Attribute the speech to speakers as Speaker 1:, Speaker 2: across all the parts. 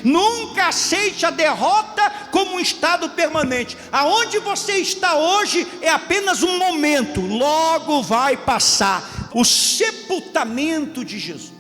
Speaker 1: Nunca aceite a derrota como um estado permanente. Aonde você está hoje é apenas um momento, logo vai passar. O sepultamento de Jesus.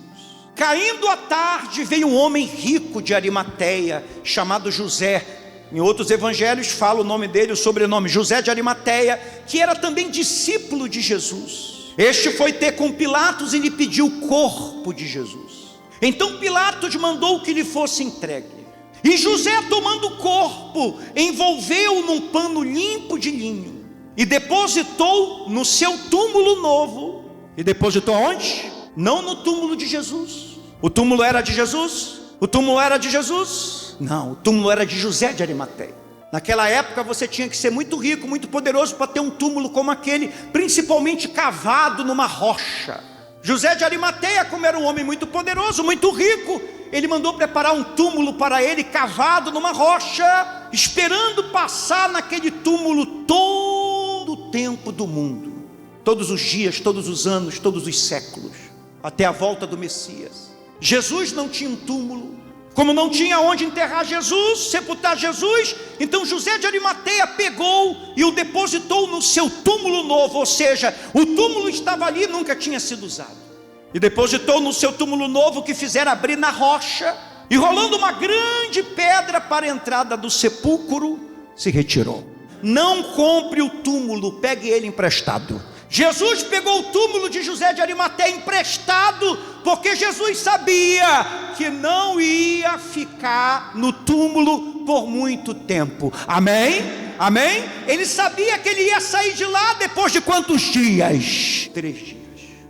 Speaker 1: Caindo a tarde, veio um homem rico de Arimateia, chamado José. Em outros evangelhos fala o nome dele, o sobrenome, José de Arimateia, que era também discípulo de Jesus. Este foi ter com Pilatos e lhe pediu o corpo de Jesus. Então Pilatos mandou que lhe fosse entregue. E José, tomando o corpo, envolveu-o num pano limpo de linho e depositou no seu túmulo novo. E depositou onde? Não no túmulo de Jesus. O túmulo era de Jesus? O túmulo era de Jesus? Não, o túmulo era de José de Arimateia. Naquela época você tinha que ser muito rico, muito poderoso para ter um túmulo como aquele, principalmente cavado numa rocha. José de Arimateia, como era um homem muito poderoso, muito rico, ele mandou preparar um túmulo para ele, cavado numa rocha, esperando passar naquele túmulo todo o tempo do mundo, todos os dias, todos os anos, todos os séculos, até a volta do Messias. Jesus não tinha um túmulo, como não tinha onde enterrar Jesus, sepultar Jesus, então José de Arimateia pegou e o depositou no seu túmulo novo, ou seja, o túmulo estava ali e nunca tinha sido usado. E depositou no seu túmulo novo, que fizeram abrir na rocha, e rolando uma grande pedra para a entrada do sepulcro, se retirou. Não compre o túmulo, pegue ele emprestado. Jesus pegou o túmulo de José de Arimateia emprestado, porque Jesus sabia que não ia ficar no túmulo por muito tempo. Amém? Amém? Ele sabia que ele ia sair de lá depois de quantos dias? 3 dias.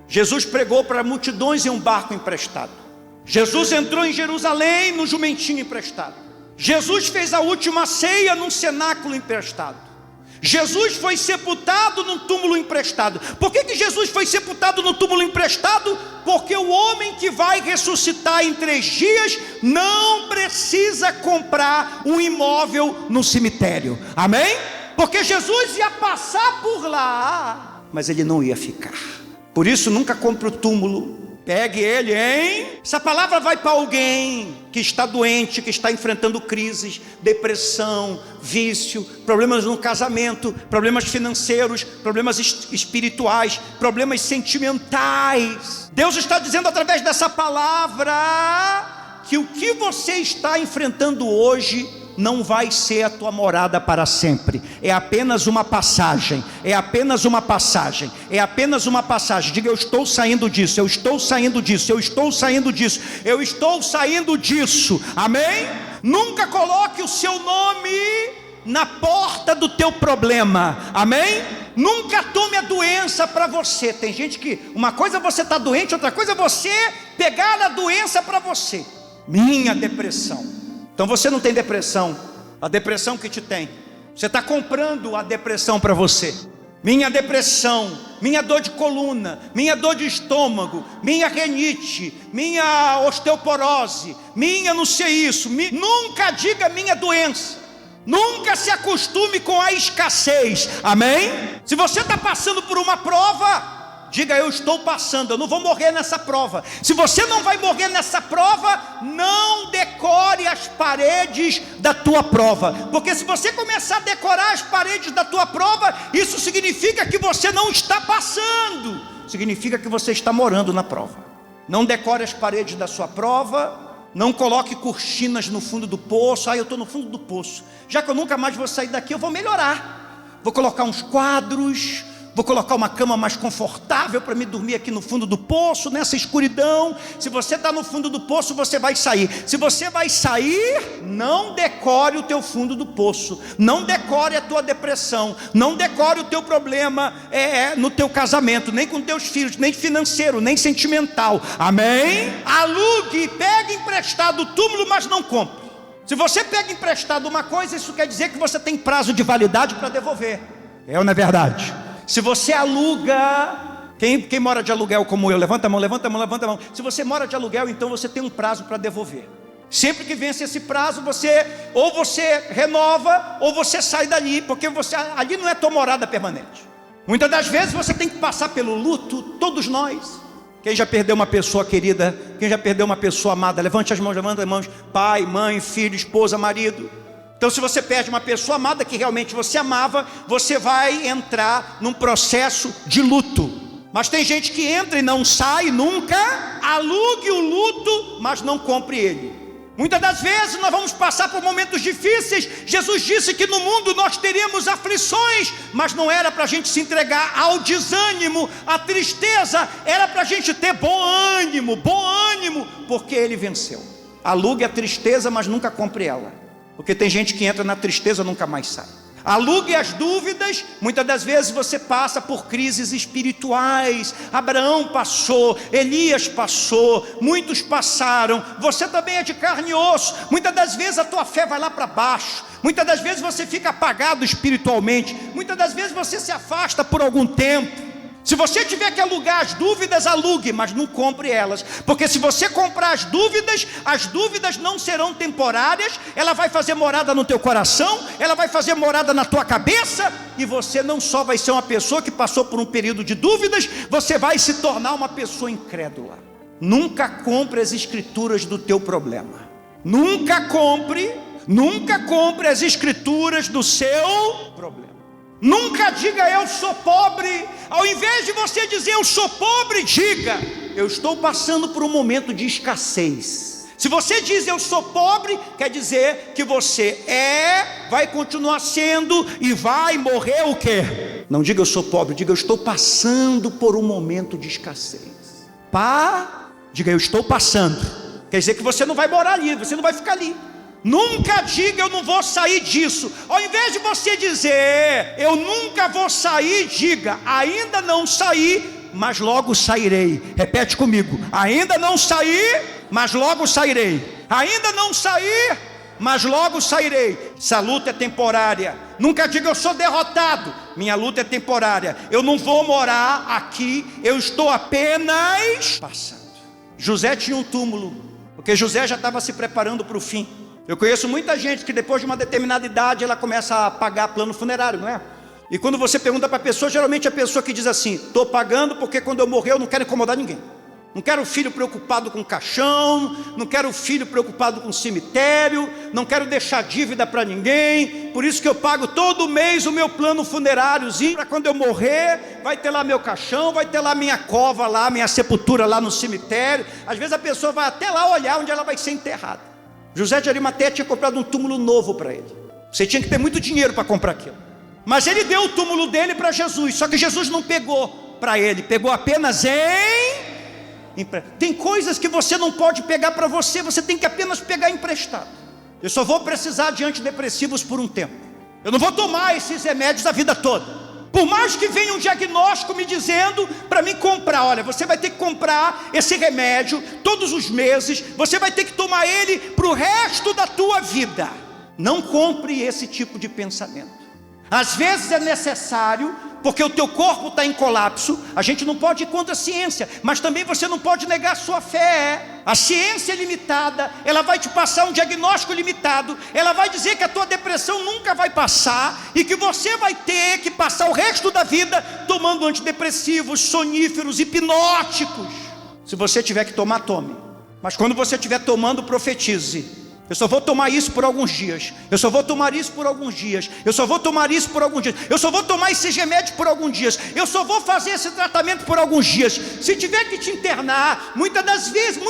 Speaker 1: Jesus pregou para multidões em um barco emprestado. Jesus entrou em Jerusalém no jumentinho emprestado. Jesus fez a última ceia num cenáculo emprestado. Jesus foi sepultado num túmulo emprestado. Por que Jesus foi sepultado no túmulo emprestado? Porque o homem que vai ressuscitar em 3 dias não precisa comprar um imóvel no cemitério. Amém? Porque Jesus ia passar por lá, mas ele não ia ficar. Por isso nunca compre o túmulo. Pegue ele, hein? Essa palavra vai para alguém que está doente, que está enfrentando crises, depressão, vício, problemas no casamento, problemas financeiros, problemas espirituais, problemas sentimentais. Deus está dizendo através dessa palavra que o que você está enfrentando hoje não vai ser a tua morada para sempre. É apenas uma passagem. É apenas uma passagem. É apenas uma passagem. Diga: eu estou saindo disso. Eu estou saindo disso. Eu estou saindo disso. Eu estou saindo disso. Amém? Nunca coloque o seu nome na porta do teu problema. Amém? Nunca tome a doença para você. Tem gente que uma coisa é você estar doente, outra coisa é você pegar a doença para você. Minha depressão. Então você não tem depressão, a depressão que te tem, você está comprando a depressão para você. Minha depressão, minha dor de coluna, minha dor de estômago, minha renite, minha osteoporose, minha não sei isso, nunca diga minha doença. Nunca se acostume com a escassez, amém? Se você está passando por uma prova, diga: eu estou passando, eu não vou morrer nessa prova. Se você não vai morrer nessa prova, não decore as paredes da tua prova. Porque se você começar a decorar as paredes da tua prova, isso significa que você não está passando. Significa que você está morando na prova. Não decore as paredes da sua prova. Não coloque cortinas no fundo do poço. Eu estou no fundo do poço. Já que eu nunca mais vou sair daqui, eu vou melhorar. Vou colocar uns quadros, vou colocar uma cama mais confortável para me dormir aqui no fundo do poço, nessa escuridão. Se você está no fundo do poço, você vai sair. Se você vai sair, não decore o teu fundo do poço. Não decore a tua depressão. Não decore o teu problema no teu casamento, nem com teus filhos, nem financeiro, nem sentimental. Amém? Alugue, pegue emprestado o túmulo, mas não compre. Se você pega emprestado uma coisa, isso quer dizer que você tem prazo de validade para devolver. É ou não é verdade? Se você aluga, quem mora de aluguel como eu, levanta a mão, levanta a mão, levanta a mão. Se você mora de aluguel, então você tem um prazo para devolver. Sempre que vence esse prazo, você renova, ou você sai dali, porque ali não é tua morada permanente. Muitas das vezes você tem que passar pelo luto, todos nós. Quem já perdeu uma pessoa querida? Quem já perdeu uma pessoa amada? Levante as mãos, levanta as mãos. Pai, mãe, filho, esposa, marido. Então, se você perde uma pessoa amada que realmente você amava, você vai entrar num processo de luto. Mas tem gente que entra e não sai nunca. Alugue o luto, mas não compre ele. Muitas das vezes nós vamos passar por momentos difíceis. Jesus disse que no mundo nós teríamos aflições, mas não era para a gente se entregar ao desânimo, à tristeza. Era para a gente ter bom ânimo, porque Ele venceu. Alugue a tristeza, mas nunca compre ela, porque tem gente que entra na tristeza e nunca mais sai. Alugue as dúvidas. Muitas das vezes você passa por crises espirituais. Abraão passou, Elias passou, muitos passaram. Você também é de carne e osso. Muitas das vezes a tua fé vai lá para baixo. Muitas das vezes você fica apagado espiritualmente. Muitas das vezes você se afasta por algum tempo. Se você tiver que alugar as dúvidas, alugue, mas não compre elas. Porque se você comprar as dúvidas não serão temporárias. Ela vai fazer morada no teu coração, ela vai fazer morada na tua cabeça. E você não só vai ser uma pessoa que passou por um período de dúvidas, você vai se tornar uma pessoa incrédula. Nunca compre as escrituras do teu problema. Nunca compre as escrituras do seu problema. Nunca diga eu sou pobre. Ao invés de você dizer eu sou pobre, diga eu estou passando por um momento de escassez. Se você diz eu sou pobre, quer dizer que você vai continuar sendo e vai morrer o quê? Não diga eu sou pobre, diga eu estou passando por um momento de escassez. Diga eu estou passando. Quer dizer que você não vai morar ali, você não vai ficar ali. Nunca diga eu não vou sair disso. Ao invés de você dizer eu nunca vou sair, diga ainda não saí, mas logo sairei. Repete comigo: ainda não saí, mas logo sairei. Ainda não saí, mas logo sairei. Essa luta é temporária. Nunca diga eu sou derrotado. Minha luta é temporária. Eu não vou morar aqui, eu estou apenas passando. José tinha um túmulo, porque José já estava se preparando para o fim. Eu conheço muita gente que depois de uma determinada idade ela começa a pagar plano funerário, não é? E quando você pergunta para a pessoa, geralmente é a pessoa que diz assim: estou pagando porque quando eu morrer eu não quero incomodar ninguém. Não quero filho preocupado com caixão, não quero filho preocupado com cemitério, não quero deixar dívida para ninguém. Por isso que eu pago todo mês o meu plano funeráriozinho, para quando eu morrer, vai ter lá meu caixão, vai ter lá minha cova, lá minha sepultura lá no cemitério. Às vezes a pessoa vai até lá olhar onde ela vai ser enterrada. José de Arimateia tinha comprado um túmulo novo para ele. Você tinha que ter muito dinheiro para comprar aquilo. Mas ele deu o túmulo dele para Jesus. Só que Jesus não pegou para ele, pegou apenas Tem coisas que você não pode pegar para você, você tem que apenas pegar emprestado. Eu só vou precisar de antidepressivos por um tempo. Eu não vou tomar esses remédios a vida toda. Por mais que venha um diagnóstico me dizendo para mim comprar, olha, você vai ter que comprar esse remédio todos os meses, você vai ter que tomar ele para o resto da tua vida. Não compre esse tipo de pensamento. Às vezes é necessário, porque o teu corpo está em colapso. A gente não pode ir contra a ciência, mas também você não pode negar a sua fé. A ciência é limitada, ela vai te passar um diagnóstico limitado, ela vai dizer que a tua depressão nunca vai passar e que você vai ter que passar o resto da vida tomando antidepressivos, soníferos, hipnóticos. Se você tiver que tomar, tome. Mas quando você estiver tomando, profetize: eu só vou tomar isso por alguns dias. Eu só vou tomar isso por alguns dias. Eu só vou tomar isso por alguns dias. Eu só vou tomar esses remédios por alguns dias. Eu só vou fazer esse tratamento por alguns dias. Se tiver que te internar, muitas das vezes,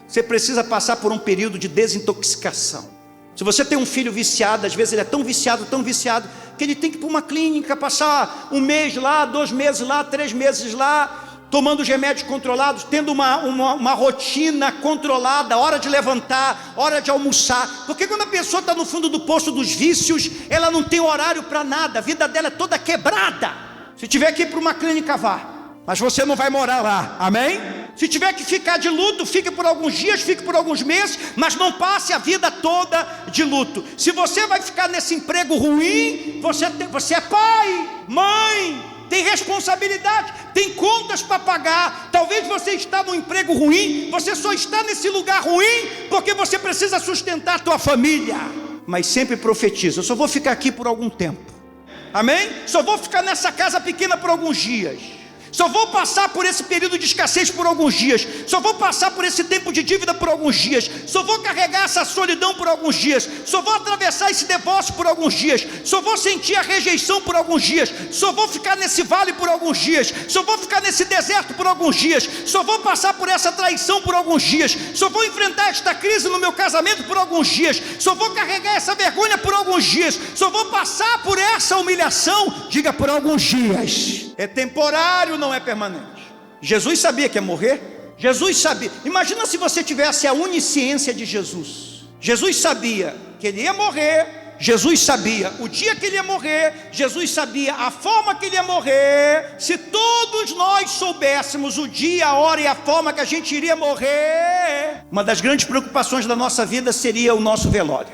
Speaker 1: você precisa passar por um período de desintoxicação. Se você tem um filho viciado, às vezes ele é tão viciado, que ele tem que ir para uma clínica, passar um mês lá, 2 meses lá, 3 meses lá, tomando os remédios controlados, tendo uma rotina controlada, hora de levantar, hora de almoçar. Porque quando a pessoa está no fundo do poço dos vícios, ela não tem horário para nada, a vida dela é toda quebrada. Se tiver que ir para uma clínica, vá, mas você não vai morar lá, amém? Se tiver que ficar de luto, fique por alguns dias, fique por alguns meses, mas não passe a vida toda de luto. Se você vai ficar nesse emprego ruim, você é pai, mãe, tem responsabilidade, tem contas para pagar. Talvez você está num emprego ruim, você só está nesse lugar ruim porque você precisa sustentar a tua família. Mas sempre profetiza: eu só vou ficar aqui por algum tempo, amém? Só vou ficar nessa casa pequena por alguns dias. Só vou passar por esse período de escassez por alguns dias. Só vou passar por esse tempo de dívida por alguns dias. Só vou carregar essa solidão por alguns dias. Só vou atravessar esse divórcio por alguns dias. Só vou sentir a rejeição por alguns dias. Só vou ficar nesse vale por alguns dias. Só vou ficar nesse deserto por alguns dias. Só vou passar por essa traição por alguns dias. Só vou enfrentar esta crise no meu casamento por alguns dias. Só vou carregar essa vergonha por alguns dias. Só vou passar por essa humilhação, diga, por alguns dias. É temporário, não é permanente. Jesus sabia que ia morrer. Jesus sabia. Imagina se você tivesse a onisciência de Jesus. Jesus sabia que ele ia morrer. Jesus sabia o dia que ele ia morrer. Jesus sabia a forma que ele ia morrer. Se todos nós soubéssemos o dia, a hora e a forma que a gente iria morrer, uma das grandes preocupações da nossa vida seria o nosso velório.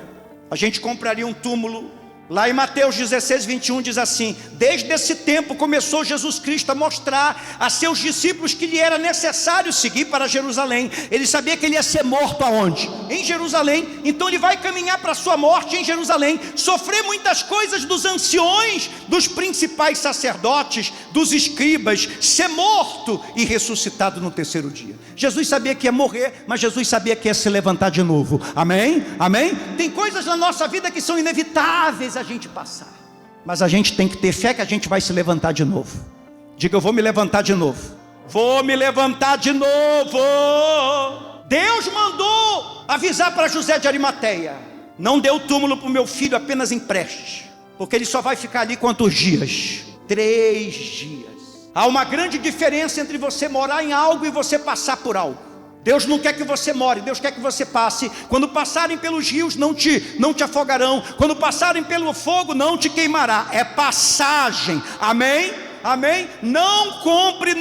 Speaker 1: A gente compraria um túmulo. Lá em Mateus 16, 21 diz assim: desde esse tempo começou Jesus Cristo a mostrar a seus discípulos que lhe era necessário seguir para Jerusalém. Ele sabia que ele ia ser morto aonde? Em Jerusalém. Então ele vai caminhar para a sua morte em Jerusalém, sofrer muitas coisas dos anciões, dos principais sacerdotes, dos escribas, ser morto e ressuscitado no terceiro dia. Jesus sabia que ia morrer, mas Jesus sabia que ia se levantar de novo. Amém? Amém? Tem coisas na nossa vida que são inevitáveis a gente passar, mas a gente tem que ter fé que a gente vai se levantar de novo. Diga: eu vou me levantar de novo. Vou me levantar de novo. Deus mandou avisar para José de Arimateia: não dê o túmulo para o meu filho, apenas empreste, porque ele só vai ficar ali quantos dias? 3 dias. Há uma grande diferença entre você morar em algo e você passar por algo. Deus não quer que você more, Deus quer que você passe. Quando passarem pelos rios não te afogarão. Quando passarem pelo fogo não te queimará. É passagem, amém? Amém? Não compre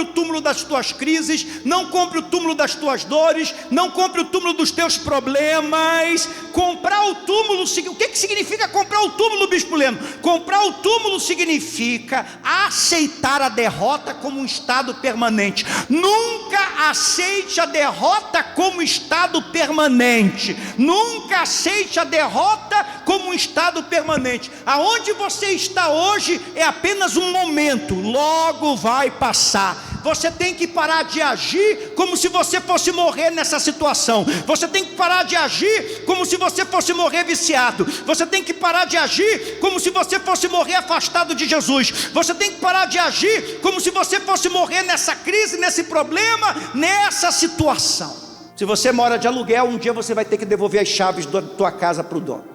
Speaker 1: o túmulo das tuas crises, não compre o túmulo das tuas dores, não compre o túmulo dos teus problemas. Comprar o túmulo, o que significa comprar o túmulo, Bispo Leno? Comprar o túmulo significa aceitar a derrota como um estado permanente. Nunca aceite a derrota como estado permanente. Nunca aceite a derrota como um estado permanente. Aonde você está hoje é apenas um momento, logo vai passar. Você tem que parar de agir como se você fosse morrer nessa situação. Você tem que parar de agir como se você fosse morrer viciado. Você tem que parar de agir como se você fosse morrer afastado de Jesus. Você tem que parar de agir como se você fosse morrer nessa crise, nesse problema, nessa situação. Se você mora de aluguel, um dia você vai ter que devolver as chaves da tua casa para o dono.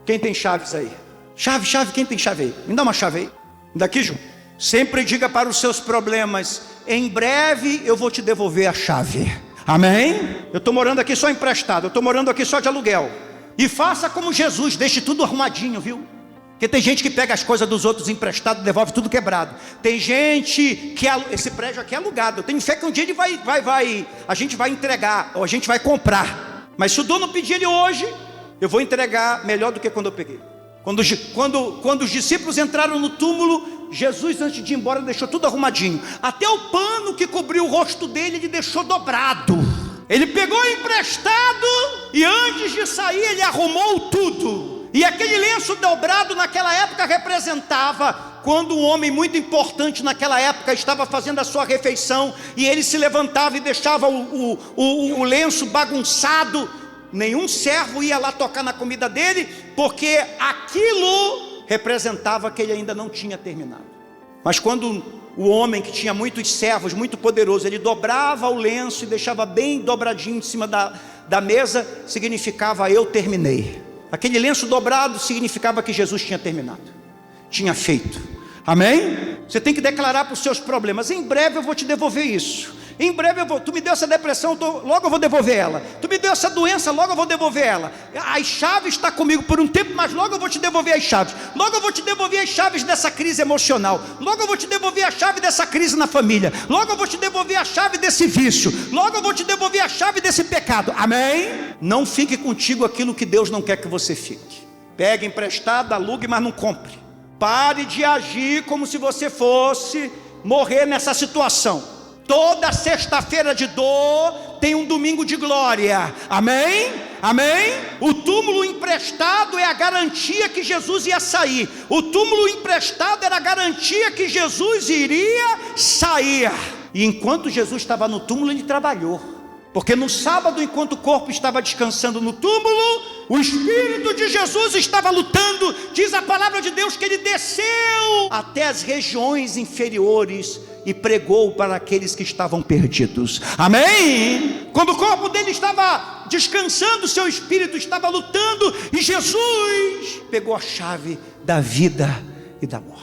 Speaker 1: Quem tem chaves aí? Chave, quem tem chave aí? Me dá uma chave aí. Daqui, João. Sempre diga para os seus problemas: em breve eu vou te devolver a chave. Amém? Eu estou morando aqui só emprestado, eu estou morando aqui só de aluguel. E faça como Jesus, deixe tudo arrumadinho, viu? Porque tem gente que pega as coisas dos outros emprestado, devolve tudo quebrado. Tem gente que esse prédio aqui é alugado. Eu tenho fé que um dia ele a gente vai entregar, ou a gente vai comprar. Mas se o dono pedir ele hoje, eu vou entregar melhor do que quando eu peguei. Quando os discípulos entraram no túmulo, Jesus, antes de ir embora, deixou tudo arrumadinho. Até o pano que cobriu o rosto dele, ele deixou dobrado. Ele pegou emprestado e antes de sair ele arrumou tudo. E aquele lenço dobrado naquela época representava quando um homem muito importante naquela época estava fazendo a sua refeição e ele se levantava e deixava o lenço bagunçado. Nenhum servo ia lá tocar na comida dele, porque aquilo representava que ele ainda não tinha terminado. Mas quando o homem que tinha muitos servos, muito poderoso, ele dobrava o lenço e deixava bem dobradinho em cima da mesa, significava: eu terminei. Aquele lenço dobrado significava que Jesus tinha terminado, tinha feito. Amém? Você tem que declarar para os seus problemas: em breve eu vou te devolver isso. Em breve tu me deu essa depressão, logo eu vou devolver ela. Tu me deu essa doença, logo eu vou devolver ela. As chaves estão comigo por um tempo, mas logo eu vou te devolver as chaves. Logo eu vou te devolver as chaves dessa crise emocional. Logo eu vou te devolver a chave dessa crise na família. Logo eu vou te devolver a chave desse vício. Logo eu vou te devolver a chave desse pecado. Amém? Não fique contigo aquilo que Deus não quer que você fique. Pegue emprestado, alugue, mas não compre. Pare de agir como se você fosse morrer nessa situação. Toda sexta-feira de dor, tem um domingo de glória. Amém? Amém? O túmulo emprestado é a garantia que Jesus ia sair. O túmulo emprestado era a garantia que Jesus iria sair. E enquanto Jesus estava no túmulo, ele trabalhou. Porque no sábado, enquanto o corpo estava descansando no túmulo, o Espírito de Jesus estava lutando. Diz a palavra de Deus que ele desceu até as regiões inferiores e pregou para aqueles que estavam perdidos. Amém? Quando o corpo dele estava descansando, seu espírito estava lutando, e Jesus pegou a chave da vida e da morte.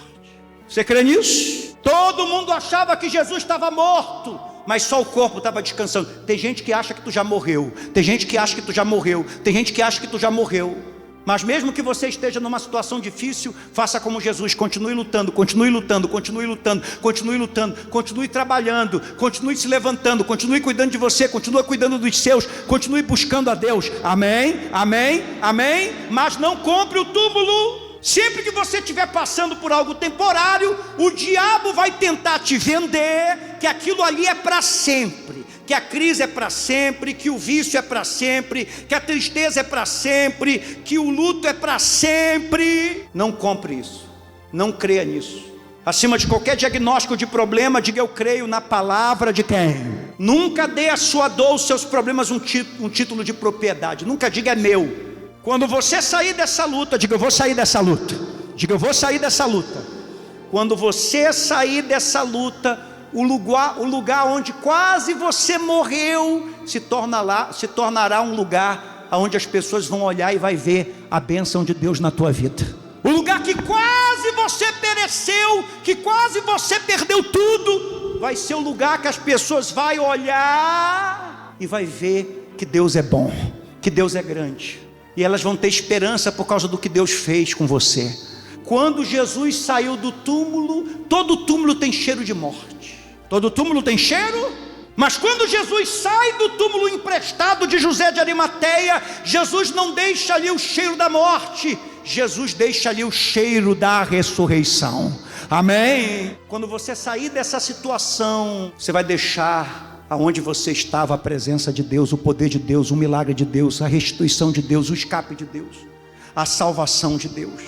Speaker 1: Você crê nisso? Todo mundo achava que Jesus estava morto, mas só o corpo estava descansando. Tem gente que acha que tu já morreu. Tem gente que acha que tu já morreu. Tem gente que acha que tu já morreu. Mas mesmo que você esteja numa situação difícil, faça como Jesus, continue lutando, continue lutando, continue lutando, continue lutando, continue trabalhando, continue se levantando, continue cuidando de você, continue cuidando dos seus, continue buscando a Deus. Amém? Amém? Amém? Mas não compre o túmulo. Sempre que você estiver passando por algo temporário, o diabo vai tentar te vender que aquilo ali é para sempre, que a crise é para sempre, que o vício é para sempre, que a tristeza é para sempre, que o luto é para sempre. Não compre isso, não creia nisso. Acima de qualquer diagnóstico de problema, diga: eu creio na palavra de quem? Nunca dê a sua dor, os seus problemas um título de propriedade. Nunca diga: é meu. Quando você sair dessa luta, diga: eu vou sair dessa luta. Diga: eu vou sair dessa luta. Quando você sair dessa luta, o lugar onde quase você morreu se tornará um lugar onde as pessoas vão olhar e vai ver a bênção de Deus na tua vida. O lugar que quase você pereceu, que quase você perdeu tudo, vai ser o lugar que as pessoas vão olhar e vai ver que Deus é bom, que Deus é grande. E elas vão ter esperança por causa do que Deus fez com você. Quando Jesus saiu do túmulo, todo túmulo tem cheiro de morte. Todo túmulo tem cheiro, mas quando Jesus sai do túmulo emprestado de José de Arimateia, Jesus não deixa ali o cheiro da morte, Jesus deixa ali o cheiro da ressurreição. Amém? Quando você sair dessa situação, você vai deixar aonde você estava a presença de Deus, o poder de Deus, o milagre de Deus, a restituição de Deus, o escape de Deus, a salvação de Deus.